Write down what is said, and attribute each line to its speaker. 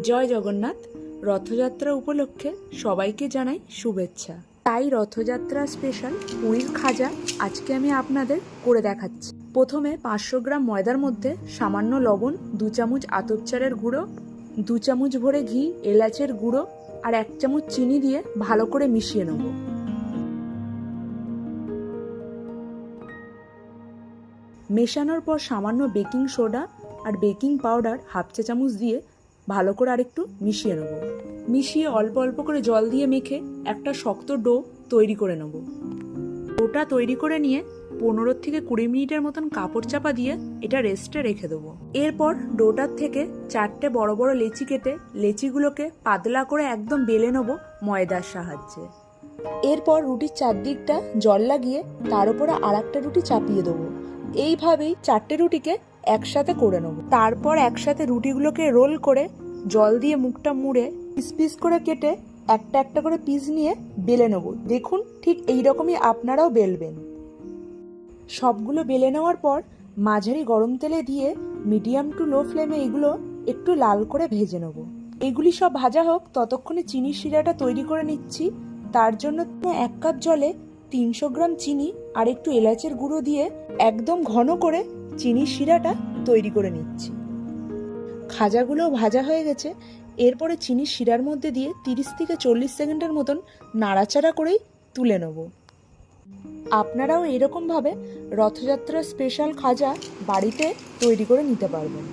Speaker 1: জয় জগন্নাথ। রথযাত্রা উপলক্ষে সবাইকে জানাই শুভেচ্ছা। তাই রথযাত্রা স্পেশাল পুরীর খাজা আজকে আমি আপনাদের করে দেখাচ্ছি। প্রথমে 500 গ্রাম ময়দার মধ্যে সামান্য লবণ, 2 চামচ আতপ চালের গুঁড়ো, 2 চামচ ভরে ঘি, এলাচের গুঁড়ো আর 1 চামচ চিনি দিয়ে ভালো করে মিশিয়ে নেব। মেশানোর পর সামান্য বেকিং সোডা আর বেকিং পাউডার 1/2 চা চামচ দিয়ে ভালো করে আরেকটু মিশিয়ে নেব। মিশিয়ে অল্প অল্প করে জল দিয়ে মেখে একটা শক্ত ডো তৈরি করে নেব। ডোটা তৈরি করে নিয়ে 15 থেকে 20 মিনিটের মতন কাপড় চাপা দিয়ে এটা রেস্টে রেখে দেবো। এরপর ডোটার থেকে 4টে বড় বড় লেচি কেটে লেচিগুলোকে পাতলা করে একদম বেলে নেব ময়দার সাহায্যে। এরপর রুটির চারদিকটা জল লাগিয়ে তার উপরে আরেকটা রুটি চাপিয়ে দেবো। এইভাবেই 4টে রুটিকে একসাথে করে নেব। তারপর একসাথে রুটিগুলোকে রোল করে জল দিয়ে মুখটা মুড়ে পিস পিস করে কেটে একটা একটা করে পিস নিয়ে বেলে নেব। দেখুন ঠিক এইরকমই আপনারাও বেলবেন। সবগুলো বেলে নেওয়ার পর মাঝারি গরম তেলে দিয়ে মিডিয়াম টু লো ফ্লেমে এগুলো একটু লাল করে ভেজে নেব। এগুলি সব ভাজা হোক ততক্ষণে চিনির শিরাটা তৈরি করে নিচ্ছি। তার জন্য 1 কাপ জলে 300 গ্রাম চিনি আর একটু এলাচের গুঁড়ো দিয়ে একদম ঘন করে চিনির শিরাটা তৈরি করে নিচ্ছি। খাজাগুলো ভাজা হয়ে গেছে। এরপরে চিনির শিরার মধ্যে দিয়ে 30 থেকে 40 সেকেন্ডের মতন নাড়াচাড়া করেই তুলে নেব। আপনারাও এরকমভাবে রথযাত্রার স্পেশাল খাজা বাড়িতে তৈরি করে নিতে পারবেন।